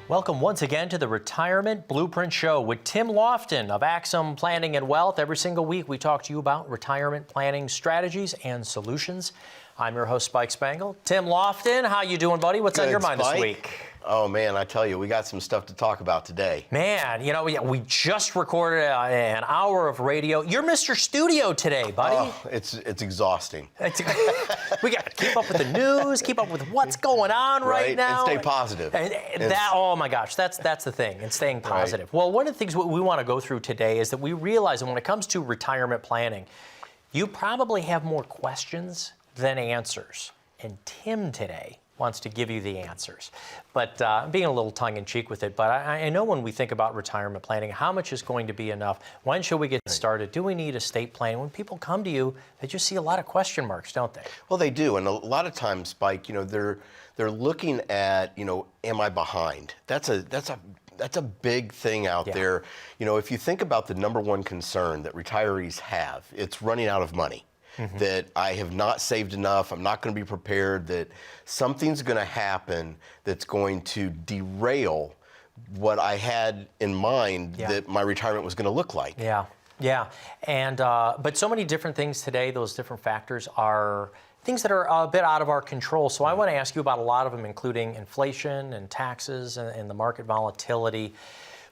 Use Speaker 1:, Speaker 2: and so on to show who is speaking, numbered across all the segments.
Speaker 1: Welcome once again to the Retirement Blueprint Show with Tim Lofton of Axum Planning and Wealth. Every single week we talk to you about retirement planning strategies and solutions. I'm your host, Spike Spangle. Tim Lofton, how you doing, buddy? What's on your mind this week?
Speaker 2: Oh, man, I tell you, we got some stuff to talk about today.
Speaker 1: Man, you know, we just recorded an hour of radio. You're Mr. Studio today, buddy.
Speaker 2: Oh, it's exhausting.
Speaker 1: We got to keep up with the news, keep up with what's going on right now.
Speaker 2: And stay positive.
Speaker 1: Oh my gosh, that's the thing, and staying positive. Right. Well, one of the things we want to go through today is that we realize that when it comes to retirement planning, you probably have more questions than answers. And Tim today wants to give you the answers. But being a little tongue-in-cheek with it, but I know when we think about retirement planning, how much is going to be enough? When should we get started? Do we need estate planning? When people come to you, they just see a lot of question marks, don't they?
Speaker 2: Well, they do, and a lot of times, Spike, you know, they're looking at, you know, am I behind? That's a big thing out there. You know, if you think about the number one concern that retirees have, it's running out of money. Mm-hmm. That I have not saved enough, I'm not going to be prepared, that something's going to happen that's going to derail what I had in mind that my retirement was going to look like.
Speaker 1: Yeah. And but so many different things today, those different factors are things that are a bit out of our control. So I want to ask you about a lot of them, including inflation and taxes and the market volatility.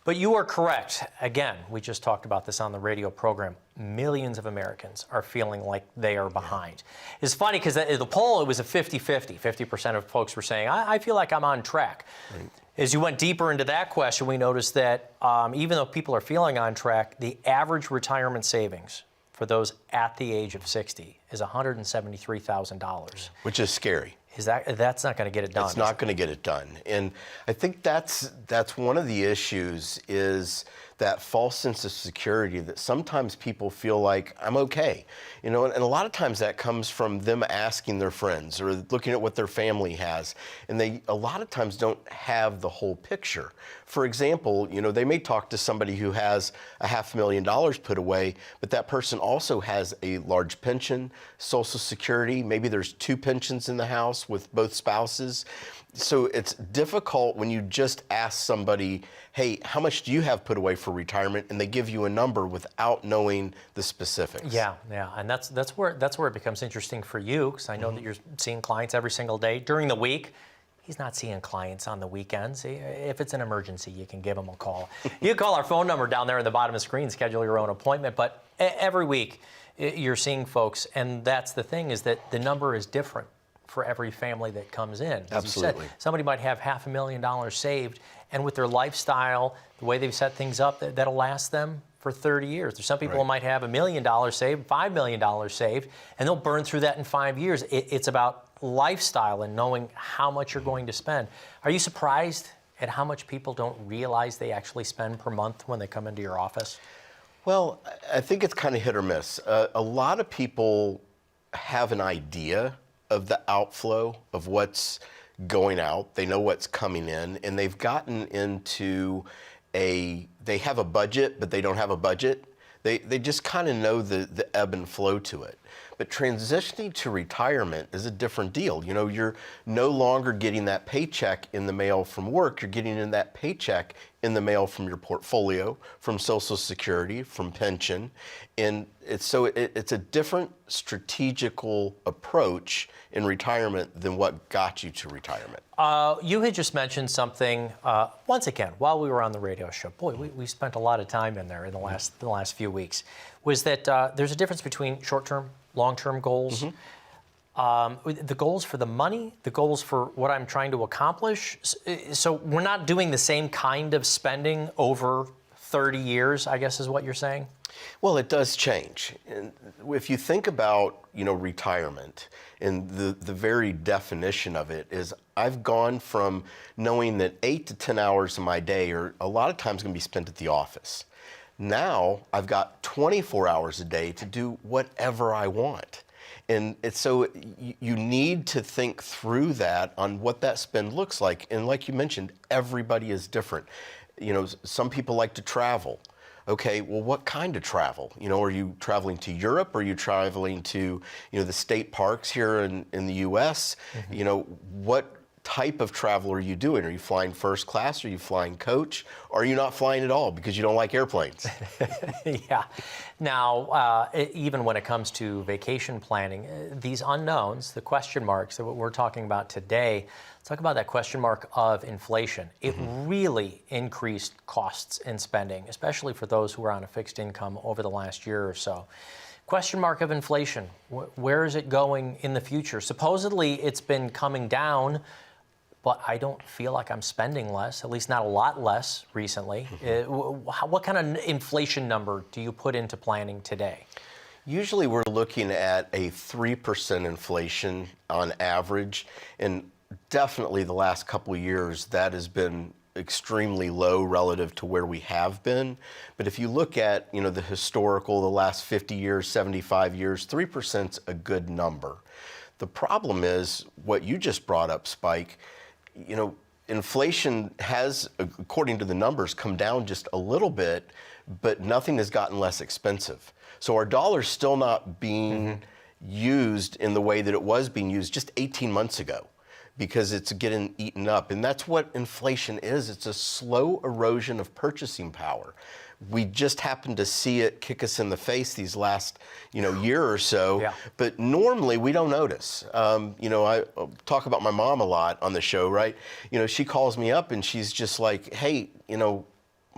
Speaker 1: But you are correct. Again, we just talked about this on the radio program. Millions of Americans are feeling like they are behind. It's funny because the poll, it was a 50-50. 50% of folks were saying, I feel like I'm on track. Right. As you went deeper into that question, we noticed that even though people are feeling on track, the average retirement savings for those at the age of 60 is $173,000.
Speaker 2: Which is scary.
Speaker 1: That's not going to get it done.
Speaker 2: It's not going to get it done. And I think that's one of the issues, is that false sense of security that sometimes people feel like, I'm okay. You know, and a lot of times that comes from them asking their friends or looking at what their family has. And they a lot of times don't have the whole picture. For example, you know, they may talk to somebody who has $500,000 put away, but that person also has a large pension, Social Security, maybe there's 2 pensions in the house with both spouses. So it's difficult when you just ask somebody, hey, how much do you have put away for retirement? And they give you a number without knowing the specifics.
Speaker 1: Yeah. And that's where it becomes interesting for you, because I know that you're seeing clients every single day during the week. He's not seeing clients on the weekends. If it's an emergency, you can give him a call. You can call our phone number down there in the bottom of the screen, schedule your own appointment. But every week you're seeing folks, and that's the thing, is that the number is different for every family that comes in. As
Speaker 2: Absolutely.
Speaker 1: You said, somebody might have $500,000 saved, and with their lifestyle, the way they've set things up, that'll last them for 30 years. There's some people who might have $1 million saved, $5 million saved, and they'll burn through that in 5 years. It's about lifestyle and knowing how much you're going to spend. Are you surprised at how much people don't realize they actually spend per month when they come into your office?
Speaker 2: Well, I think it's kind of hit or miss. A lot of people have an idea of the outflow of what's going out. They know what's coming in, and they've gotten into they have a budget, but they don't have a budget. They just kind of know the ebb and flow to it. But transitioning to retirement is a different deal. You know, you're no longer getting that paycheck in the mail from work. You're getting in that paycheck in the mail from your portfolio, from Social Security, from pension. And it's a different strategical approach in retirement than what got you to retirement.
Speaker 1: You had just mentioned something, once again, while we were on the radio show. Boy, we spent a lot of time in there in the last few weeks. Was that there's a difference between short-term, long-term goals. The goals for the money, the goals for what I'm trying to accomplish. So we're not doing the same kind of spending over 30 years, I guess is what you're saying?
Speaker 2: Well, it does change. And if you think about, you know, retirement, and the very definition of it is, I've gone from knowing that 8 to 10 hours of my day are a lot of times going to be spent at the office. Now I've got 24 hours a day to do whatever I want. And so you need to think through that on what that spend looks like. And like you mentioned, everybody is different. You know, some people like to travel. Okay, well, what kind of travel? You know, are you traveling to Europe? Are you traveling to, you know, the state parks here in the U.S.? You know, what type of travel are you doing? Are you flying first class? Are you flying coach? Or are you not flying at all because you don't like airplanes?
Speaker 1: Yeah. Now, even when it comes to vacation planning, these unknowns, the question marks that we're talking about today, let's talk about that question mark of inflation. It really increased costs in spending, especially for those who are on a fixed income over the last year or so. Question mark of inflation. Where is it going in the future? Supposedly, it's been coming down, but I don't feel like I'm spending less, at least not a lot less recently. What kind of inflation number do you put into planning today?
Speaker 2: Usually we're looking at a 3% inflation on average, and definitely the last couple of years that has been extremely low relative to where we have been. But if you look at, the historical, the last 50 years, 75 years, 3%'s a good number. The problem is what you just brought up, Spike. Inflation has, according to the numbers, come down just a little bit, but nothing has gotten less expensive. So our dollar's still not being used in the way that it was being used just 18 months ago, because it's getting eaten up. And that's what inflation is. It's a slow erosion of purchasing power. We just happen to see it kick us in the face these last, year or so.
Speaker 1: Yeah.
Speaker 2: But normally we don't notice. I talk about my mom a lot on the show, right? She calls me up and she's just like, hey,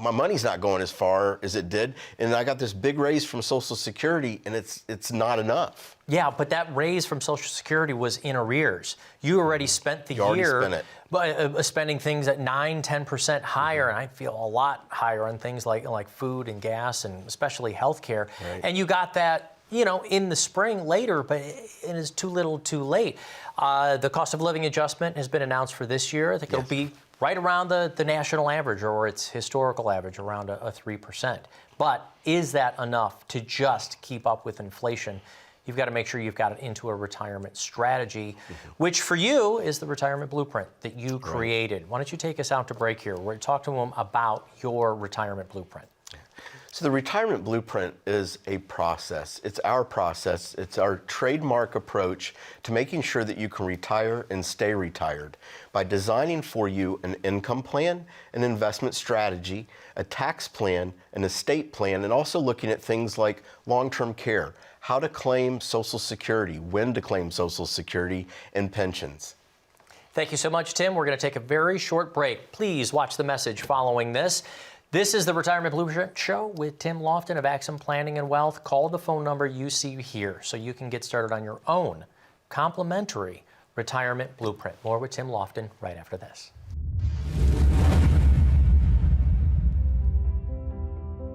Speaker 2: my money's not going as far as it did, and I got this big raise from Social Security, and it's not enough.
Speaker 1: Yeah, but that raise from Social Security was in arrears. You already spent the year
Speaker 2: spent it.
Speaker 1: But, spending things at 9-10% higher, and I feel a lot higher on things like food and gas and especially healthcare.
Speaker 2: Right.
Speaker 1: And you got that, in the spring later, but it is too little too late. The cost of living adjustment has been announced for this year. I think it'll be right around the national average or its historical average, around a 3%. But is that enough to just keep up with inflation? You've got to make sure you've got it into a retirement strategy, which for you is the retirement blueprint that you created. Why don't you take us out to break here? We're going to talk to them about your retirement blueprint.
Speaker 2: So the retirement blueprint is a process. It's our process. It's our trademark approach to making sure that you can retire and stay retired by designing for you an income plan, an investment strategy, a tax plan, an estate plan, and also looking at things like long-term care, how to claim Social Security, when to claim Social Security, and pensions.
Speaker 1: Thank you so much, Tim. We're going to take a very short break. Please watch the message following this. This is the Retirement Blueprint Show with Tim Lofton of Axum Planning and Wealth. Call the phone number you see here so you can get started on your own complimentary retirement blueprint. More with Tim Lofton right after this.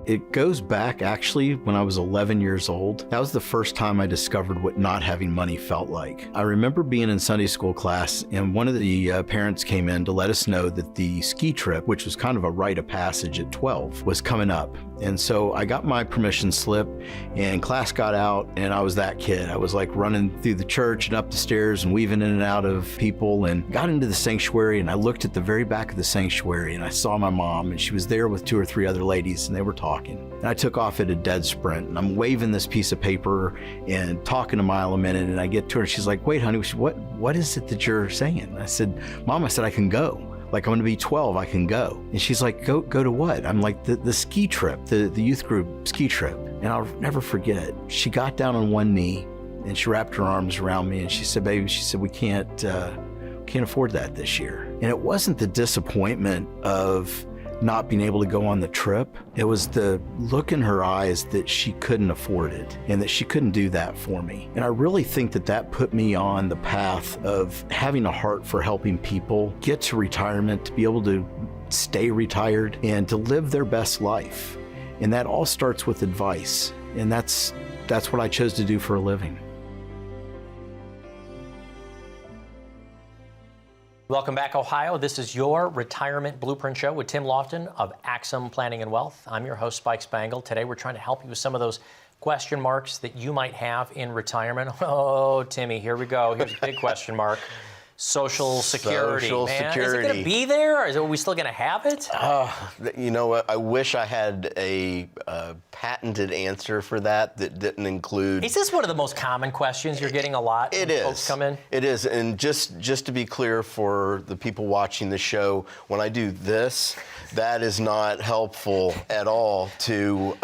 Speaker 3: It goes back actually when I was 11 years old. That was the first time I discovered what not having money felt like. I remember being in Sunday school class and one of the parents came in to let us know that the ski trip, which was kind of a rite of passage at 12, was coming up. And so I got my permission slip and class got out and I was that kid. I was like running through the church and up the stairs and weaving in and out of people and got into the sanctuary, and I looked at the very back of the sanctuary and I saw my mom, and she was there with 2 or 3 other ladies and they were talking. And I took off at a dead sprint and I'm waving this piece of paper and talking a mile a minute, and I get to her and she's like, wait honey, what is it that you're saying? And I said, Mom, I said I can go. Like, I'm going to be 12, I can go. And she's like, go to what? I'm like, the ski trip, the youth group ski trip. And I'll never forget, she got down on one knee and she wrapped her arms around me and she said, baby, she said, we can't afford that this year. And it wasn't the disappointment of not being able to go on the trip. It was the look in her eyes that she couldn't afford it and that she couldn't do that for me. And I really think that put me on the path of having a heart for helping people get to retirement, to be able to stay retired and to live their best life. And that all starts with advice. And that's what I chose to do for a living.
Speaker 1: Welcome back, Ohio. This is your Retirement Blueprint Show with Tim Lofton of Axum Planning and Wealth. I'm your host, Spike Spangle. Today, we're trying to help you with some of those question marks that you might have in retirement. Oh, Timmy, here we go. Here's a big question mark. Social Security,
Speaker 2: Social
Speaker 1: man.
Speaker 2: Security.
Speaker 1: Is it going to be there? Are we still going to have it?
Speaker 2: You know what? I wish I had a patented answer for that didn't include.
Speaker 1: Is this one of the most common questions you're getting a lot
Speaker 2: It
Speaker 1: when
Speaker 2: is.
Speaker 1: folks come in?
Speaker 2: It is. And just to be clear for the people watching the show, when I do this, that is not helpful at all to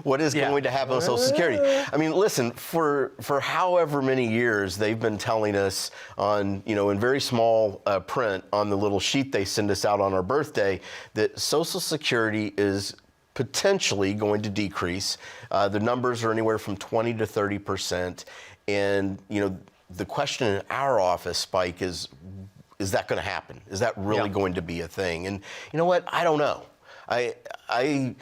Speaker 2: what is going to happen with Social Security. I mean, listen, for however many years they've been telling us on, in very small print on the little sheet they send us out on our birthday that Social Security is potentially going to decrease. The numbers are anywhere from 20 to 30%. And, the question in our office, Spike, is that going to happen? Is that really going to be a thing? And you know what? I don't know. I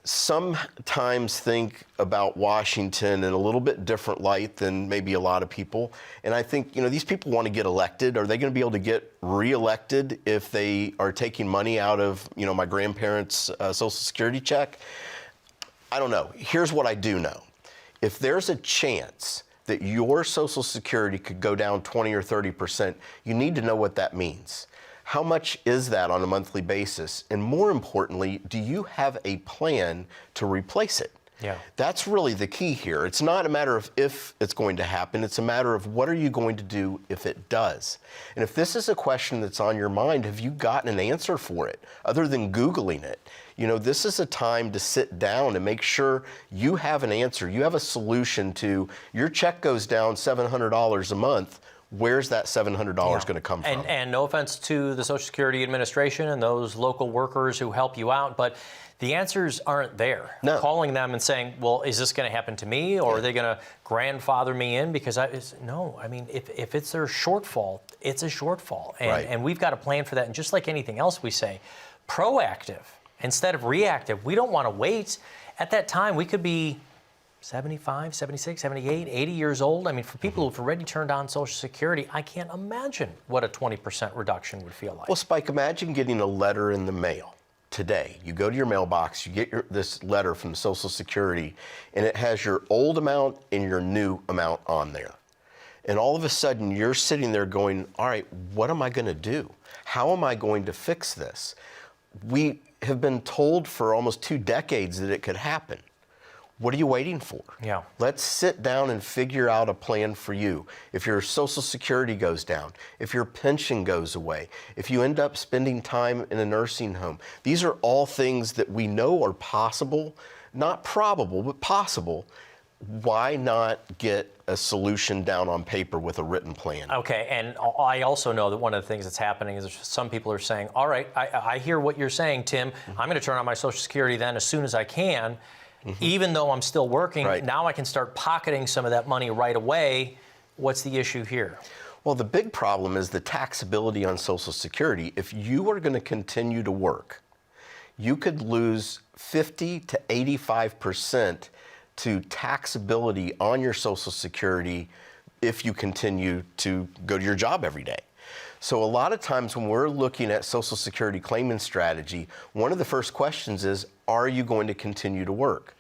Speaker 2: sometimes think about Washington in a little bit different light than maybe a lot of people. And I think, these people want to get elected. Are they going to be able to get reelected if they are taking money out of, my grandparents' Social Security check? I don't know. Here's what I do know. If there's a chance that your Social Security could go down 20 or 30%, you need to know what that means. How much is that on a monthly basis? And more importantly, do you have a plan to replace it?
Speaker 1: Yeah.
Speaker 2: That's really the key here. It's not a matter of if it's going to happen. It's a matter of what are you going to do if it does? And if this is a question that's on your mind, have you gotten an answer for it other than Googling it? This is a time to sit down and make sure you have an answer. You have a solution to your check goes down $700 a month. Where's that $700 going to come from?
Speaker 1: And no offense to the Social Security Administration and those local workers who help you out, but the answers aren't there.
Speaker 2: No.
Speaker 1: Calling them and saying, well, is this going to happen to me, or are they going to grandfather me in? Because if it's their shortfall, it's a shortfall. And we've got a plan for that. And just like anything else we say, proactive instead of reactive. We don't want to wait. At that time, we could be 75, 76, 78, 80 years old. I mean, for people who've already turned on Social Security, I can't imagine what a 20% reduction would feel like.
Speaker 2: Well, Spike, imagine getting a letter in the mail today. You go to your mailbox, you get this letter from Social Security, and it has your old amount and your new amount on there. And all of a sudden, you're sitting there going, all right, what am I going to do? How am I going to fix this? We have been told for almost 2 decades that it could happen. What are you waiting for?
Speaker 1: Yeah.
Speaker 2: Let's sit down and figure out a plan for you. If your Social Security goes down, if your pension goes away, if you end up spending time in a nursing home, these are all things that we know are possible, not probable, but possible. Why not get a solution down on paper with a written plan?
Speaker 1: Okay, and I also know that one of the things that's happening is some people are saying, all right, I hear what you're saying, Tim. I'm going to turn on my Social Security then as soon as I can. Even though I'm still working, now I can start pocketing some of that money right away. What's the issue here?
Speaker 2: Well, the big problem is the taxability on Social Security. If you are going to continue to work, you could lose 50 to 85% to taxability on your Social Security if you continue to go to your job every day. So a lot of times when we're looking at Social Security claiming strategy, one of the first questions is, are you going to continue to work?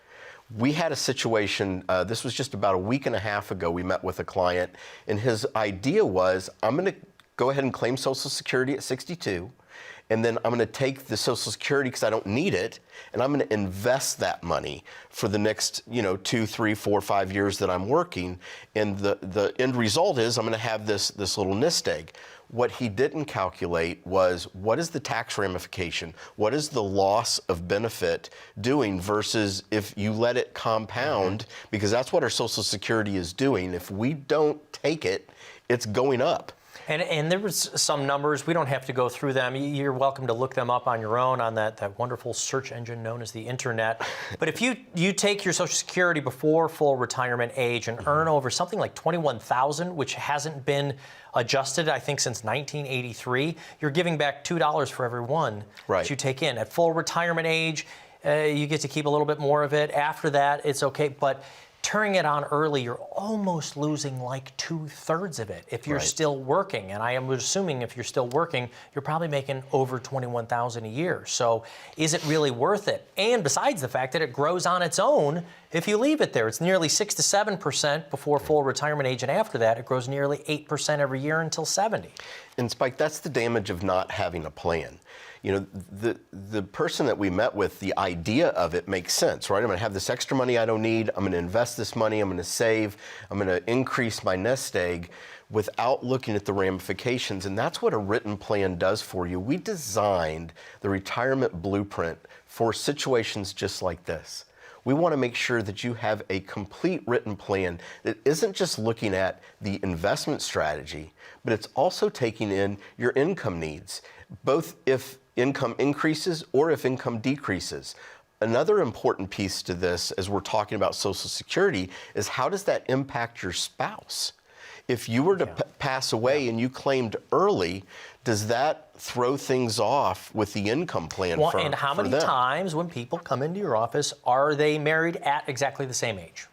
Speaker 2: We had a situation, this was just about a week and a half ago, we met with a client, and his idea was, I'm going to go ahead and claim Social Security at 62, and then I'm going to take the Social Security because I don't need it, and I'm going to invest that money for the next, 2, 3, 4, 5 years that I'm working, and the end result is I'm going to have this little nest egg. What he didn't calculate was, what is the tax ramification? What is the loss of benefit doing versus if you let it compound, because that's what our Social Security is doing. If we don't take it, it's going up.
Speaker 1: And there was some numbers. We don't have to go through them. You're welcome to look them up on your own on that wonderful search engine known as the internet. But if you take your Social Security before full retirement age and earn over something like $21,000, which hasn't been adjusted, I think, since 1983, you're giving back $2 for every one that you take in. At full retirement age, you get to keep a little bit more of it. After that, it's okay. But turning it on early, you're almost losing like 2/3 of it if you're
Speaker 2: Right.
Speaker 1: still working. And I am assuming if you're still working, you're probably making over $21,000 a year. So is it really worth it? And besides the fact that it grows on its own, if you leave it there, it's nearly 6 to 7% before full retirement age. And after that, it grows nearly 8% every year until 70.
Speaker 2: And Spike, that's the damage of not having a plan. You know, the person that we met with, the idea of it makes sense, right? I'm going to have this extra money I don't need. I'm going to invest this money. I'm going to save. I'm going to increase my nest egg without looking at the ramifications. And that's what a written plan does for you. We designed the retirement blueprint for situations just like this. We want to make sure that you have a complete written plan that isn't just looking at the investment strategy, but it's also taking in your income needs, both if income increases or if income decreases. Another important piece to this, as we're talking about Social Security, is how does that impact your spouse? If you were to pass away and you claimed early, does that throw things off with the income plan
Speaker 1: Well,
Speaker 2: for
Speaker 1: and how many
Speaker 2: them?
Speaker 1: times when people come into your office are they married at exactly the same age?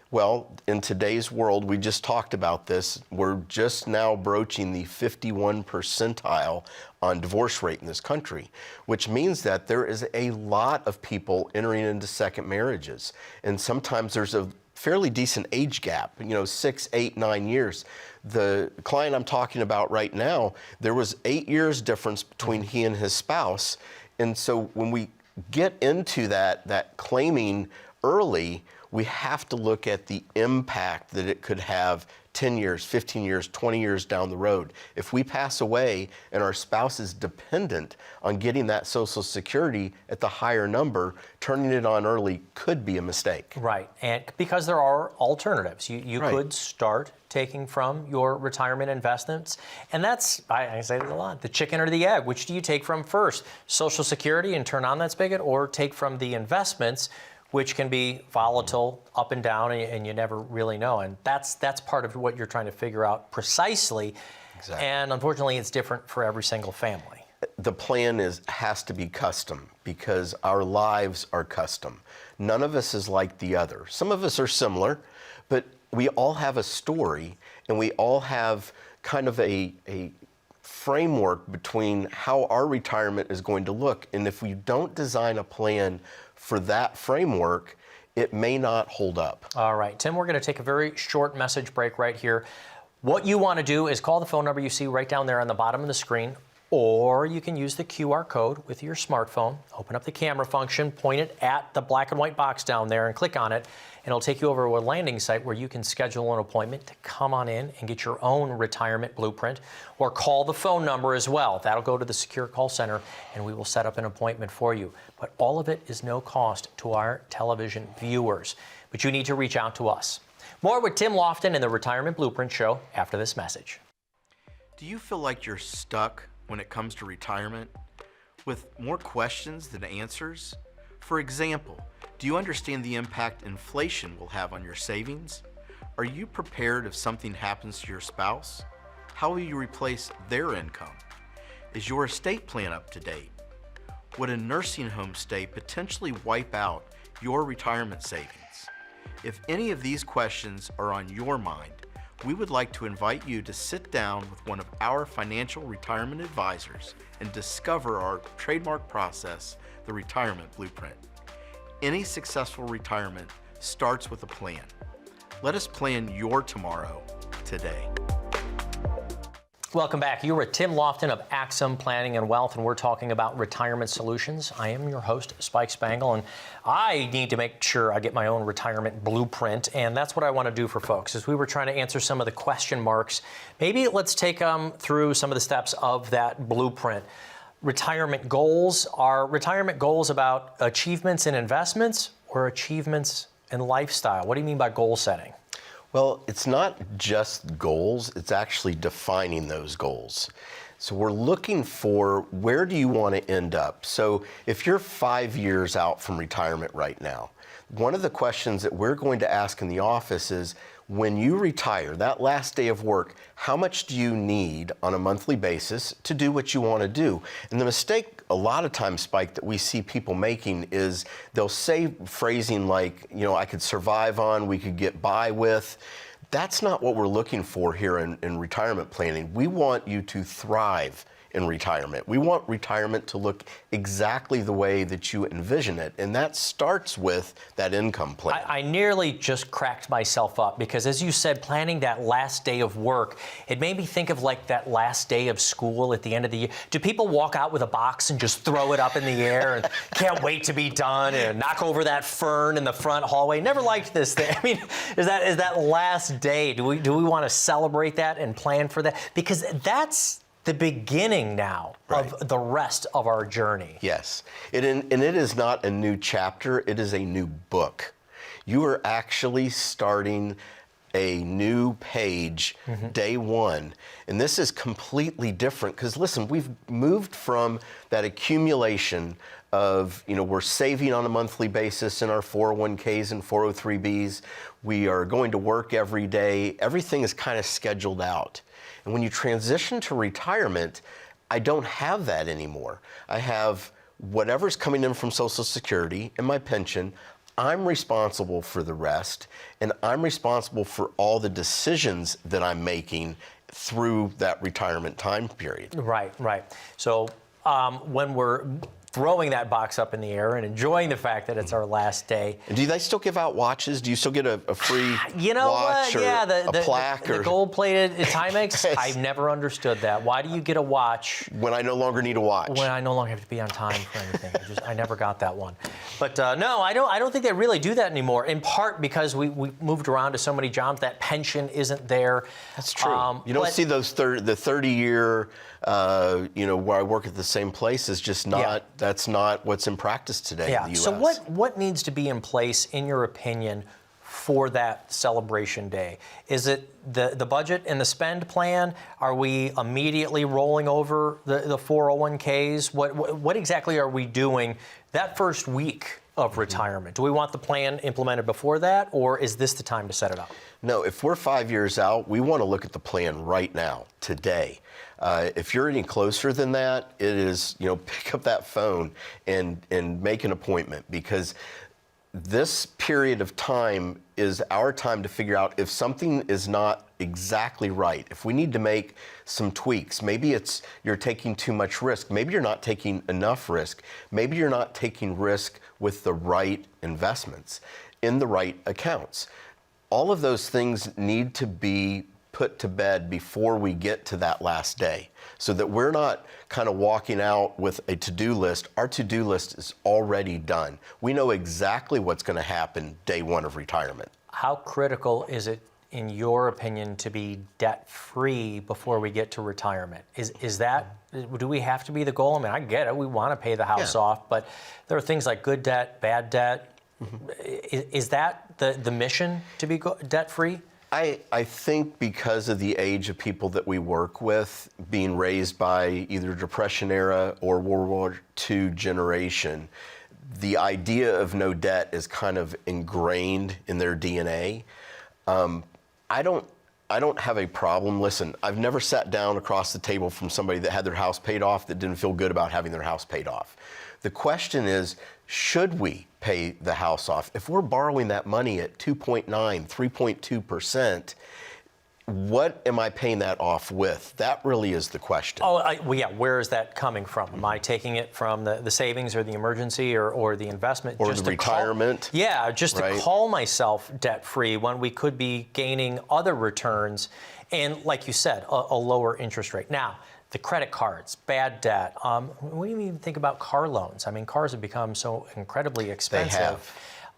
Speaker 2: Well, in today's world, we just talked about this. We're just now broaching the 51 percentile on divorce rate in this country, which means that there is a lot of people entering into second marriages. And sometimes there's a fairly decent age gap, 6, 8, 9 years. The client I'm talking about right now, there was 8 years difference between he and his spouse. And so when we get into that claiming early, we have to look at the impact that it could have 10 years, 15 years, 20 years down the road. If we pass away and our spouse is dependent on getting that Social Security at the higher number, turning it on early could be a mistake.
Speaker 1: Right, and because there are alternatives. You
Speaker 2: Right.
Speaker 1: could start taking from your retirement investments, and that's, I say this a lot, the chicken or the egg. Which do you take from first? Social Security and turn on that spigot, or take from the investments, which can be volatile up and down, and you never really know. And that's part of what you're trying to figure out precisely.
Speaker 2: Exactly.
Speaker 1: And unfortunately, it's different for every single family.
Speaker 2: The plan has to be custom because our lives are custom. None of us is like the other. Some of us are similar, but we all have a story and we all have kind of a framework between how our retirement is going to look. And if we don't design a plan for that framework, it may not hold up.
Speaker 1: All right, Tim, we're going to take a very short message break right here. What you want to do is call the phone number you see right down there on the bottom of the screen, or you can use the QR code with your smartphone. Open up the camera function, point it at the black and white box down there, and click on it. And it'll take you over to a landing site where you can schedule an appointment to come on in and get your own retirement blueprint, or call the phone number as well. That'll go to the secure call center, and we will set up an appointment for you. But all of it is no cost to our television viewers. But you need to reach out to us. More with Tim Lofton and the Retirement Blueprint Show after this message.
Speaker 3: Do you feel like you're stuck when it comes to retirement, with more questions than answers? For example, do you understand the impact inflation will have on your savings? Are you prepared if something happens to your spouse? How will you replace their income? Is your estate plan up to date? Would a nursing home stay potentially wipe out your retirement savings? If any of these questions are on your mind, we would like to invite you to sit down with one of our financial retirement advisors and discover our trademark process, the Retirement Blueprint. Any successful retirement starts with a plan. Let us plan your tomorrow today.
Speaker 1: Welcome back. You're with Tim Lofton of Axum Planning and Wealth, and we're talking about retirement solutions. I am your host, Spike Spangle, and I need to make sure I get my own retirement blueprint, and that's what I want to do for folks. As we were trying to answer some of the question marks, maybe let's take them through some of the steps of that blueprint. Retirement goals. Are retirement goals about achievements in investments or achievements in lifestyle? What do you mean by goal setting?
Speaker 2: Well, it's not just goals, it's actually defining those goals. So we're looking for, where do you want to end up? So if you're 5 years out from retirement right now, one of the questions that we're going to ask in the office is, when you retire, that last day of work, how much do you need on a monthly basis to do what you want to do? And the mistake a lot of times, Spike, that we see people making is they'll say phrasing like, I could survive on, we could get by with. That's not what we're looking for here in retirement planning. We want you to thrive in retirement. We want retirement to look exactly the way that you envision it, and that starts with that income plan.
Speaker 1: I nearly just cracked myself up because, as you said, planning that last day of work, it made me think of like that last day of school at the end of the year. Do people walk out with a box and just throw it up in the air and can't wait to be done and knock over that fern in the front hallway? Never liked this thing. I mean, is that last day? Do we want to celebrate that and plan for that? Because that's the beginning now of the rest of our journey.
Speaker 2: Yes, and it is not a new chapter, it is a new book. You are actually starting a new page day one. And this is completely different because listen, we've moved from that accumulation of, we're saving on a monthly basis in our 401ks and 403bs. We are going to work every day. Everything is kind of scheduled out. And when you transition to retirement, I don't have that anymore. I have whatever's coming in from Social Security and my pension. I'm responsible for the rest, and I'm responsible for all the decisions that I'm making through that retirement time period.
Speaker 1: Right. So when we're throwing that box up in the air and enjoying the fact that it's our last day.
Speaker 2: And do they still give out watches? Do you still get a free
Speaker 1: what?
Speaker 2: watch or a plaque?
Speaker 1: The gold-plated Timex, I've never understood that. Why do you get a watch?
Speaker 2: When I no longer need a watch.
Speaker 1: When I no longer have to be on time for anything. I never got that one. But no, I don't think they really do that anymore, in part because we moved around to so many jobs, that pension isn't there.
Speaker 2: That's true. You don't see those the 30-year, where I work at the same place is just not, that's not what's in practice today in the U.S.
Speaker 1: So what needs to be in place, in your opinion, for that celebration day? Is it the budget and the spend plan? Are we immediately rolling over the 401ks? What exactly are we doing that first week of retirement? Do we want the plan implemented before that, or is this the time to set it up?
Speaker 2: No, if we're 5 years out, we want to look at the plan right now, today. If you're any closer than that, it is, pick up that phone and make an appointment, because this period of time is our time to figure out if something is not exactly right. If we need to make some tweaks, maybe it's you're taking too much risk. Maybe you're not taking enough risk. Maybe you're not taking risk with the right investments in the right accounts. All of those things need to be put to bed before we get to that last day, so that we're not kind of walking out with a to-do list. Our to-do list is already done. We know exactly what's going to happen day one of retirement.
Speaker 1: How critical is it, in your opinion, to be debt-free before we get to retirement? Do we have to be the goal? I mean, I get it. We want to pay the house off, but there are things like good debt, bad debt. Is that the mission, to be debt-free?
Speaker 2: I think because of the age of people that we work with, being raised by either Depression era or World War II generation, the idea of no debt is kind of ingrained in their DNA. I don't have a problem. Listen, I've never sat down across the table from somebody that had their house paid off that didn't feel good about having their house paid off. The question is, should we pay the house off? If we're borrowing that money at 2.9, 3.2%, what am I paying that off with? That really is the question.
Speaker 1: Where is that coming from? Am I taking it from the savings or the emergency or the investment?
Speaker 2: Or the retirement?
Speaker 1: To call myself debt-free when we could be gaining other returns and, like you said, a lower interest rate. Now, the credit cards, bad debt. We didn't even think about car loans. I mean, cars have become so incredibly expensive.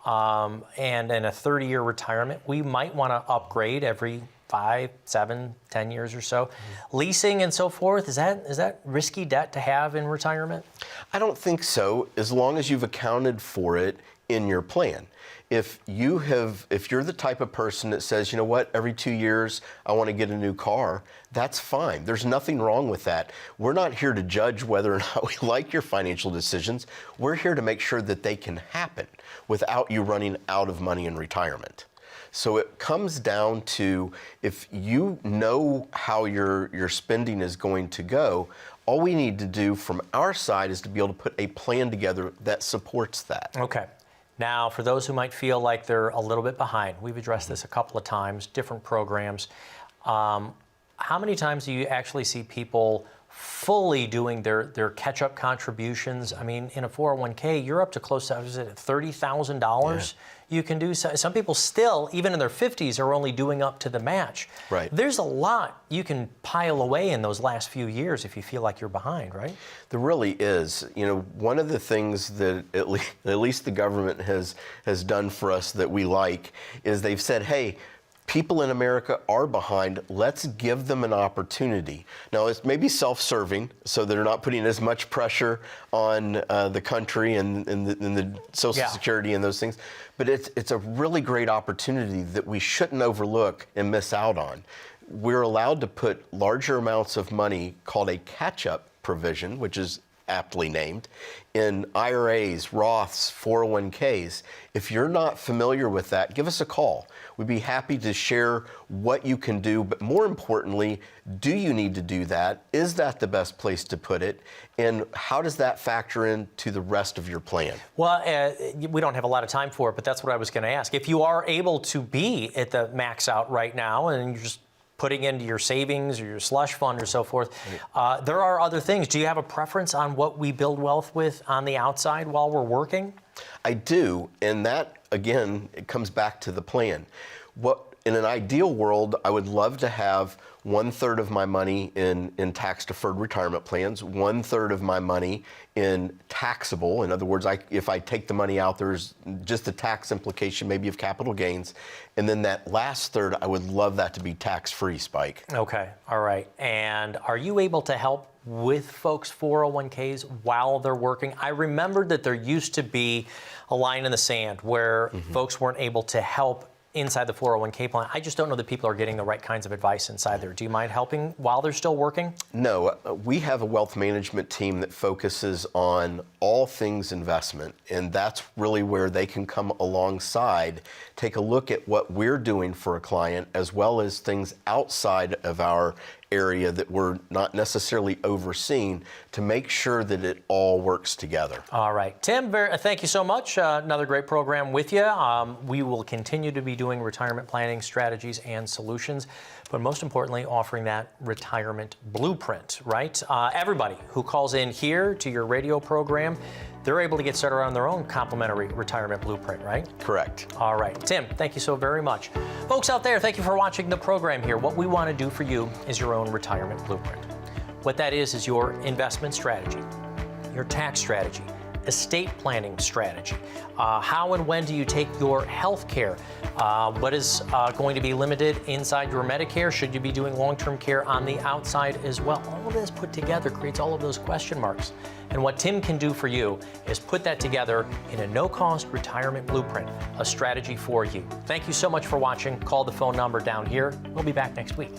Speaker 2: They have.
Speaker 1: And in a 30-year retirement, we might want to upgrade every 5, 7, 10 years or so. Leasing and so forth, is that risky debt to have in retirement?
Speaker 2: I don't think so, as long as you've accounted for it in your plan. If you're the type of person that says, you know what, every 2 years I want to get a new car, that's fine. There's nothing wrong with that. We're not here to judge whether or not we like your financial decisions. We're here to make sure that they can happen without you running out of money in retirement. So it comes down to, if you know how your spending is going to go, all we need to do from our side is to be able to put a plan together that supports that.
Speaker 1: Okay. Now, for those who might feel like they're a little bit behind, we've addressed this a couple of times, different programs. How many times do you actually see people fully doing their catch-up contributions? I mean, in a 401k, you're up to close to, is it $30,000 you can do? Some people still, even in their 50s, are only doing up to the match.
Speaker 2: Right.
Speaker 1: There's a lot you can pile away in those last few years if you feel like you're behind, right?
Speaker 2: There really is. You know, one of the things that at least the government has done for us that we like is they've said, hey, people in America are behind. Let's give them an opportunity. Now, it's maybe self-serving, so they're not putting as much pressure on the country and the Social Security and those things. But it's a really great opportunity that we shouldn't overlook and miss out on. We're allowed to put larger amounts of money, called a catch-up provision, which is aptly named, in IRAs, Roths, 401ks. If you're not familiar with that, give us a call. We'd be happy to share what you can do, but more importantly, do you need to do that? Is that the best place to put it? And how does that factor into the rest of your plan?
Speaker 1: Well, we don't have a lot of time for it, but that's what I was going to ask. If you are able to be at the max out right now and you're just putting into your savings or your slush fund or so forth, there are other things. Do you have a preference on what we build wealth with on the outside while we're working?
Speaker 2: I do, and that, again, it comes back to the plan. In an ideal world, I would love to have 1/3 of my money in tax-deferred retirement plans, 1/3 of my money in taxable. In other words, if I take the money out, there's just a tax implication maybe of capital gains. And then that last third, I would love that to be tax-free, Spike.
Speaker 1: Okay, all right. And are you able to help with folks' 401ks while they're working? I remembered that there used to be a line in the sand where folks weren't able to help inside the 401k plan. I just don't know that people are getting the right kinds of advice inside there. Do you mind helping while they're still working?
Speaker 2: No, we have a wealth management team that focuses on all things investment, and that's really where they can come alongside, take a look at what we're doing for a client, as well as things outside of our area that we're not necessarily overseeing, to make sure that it all works together.
Speaker 1: All right. Tim, thank you so much. Another great program with you. We will continue to be doing retirement planning strategies and solutions, but most importantly, offering that retirement blueprint, right? Everybody who calls in here to your radio program, they're able to get started on their own complimentary retirement blueprint, right?
Speaker 2: Correct.
Speaker 1: All right. Tim, thank you so very much. Folks out there, thank you for watching the program here. What we want to do for you is your own retirement blueprint. What that is your investment strategy, your tax strategy, estate planning strategy. How and when do you take your health care? What is going to be limited inside your Medicare? Should you be doing long-term care on the outside as well? All of this put together creates all of those question marks. And what Tim can do for you is put that together in a no-cost retirement blueprint, a strategy for you. Thank you so much for watching. Call the phone number down here. We'll be back next week.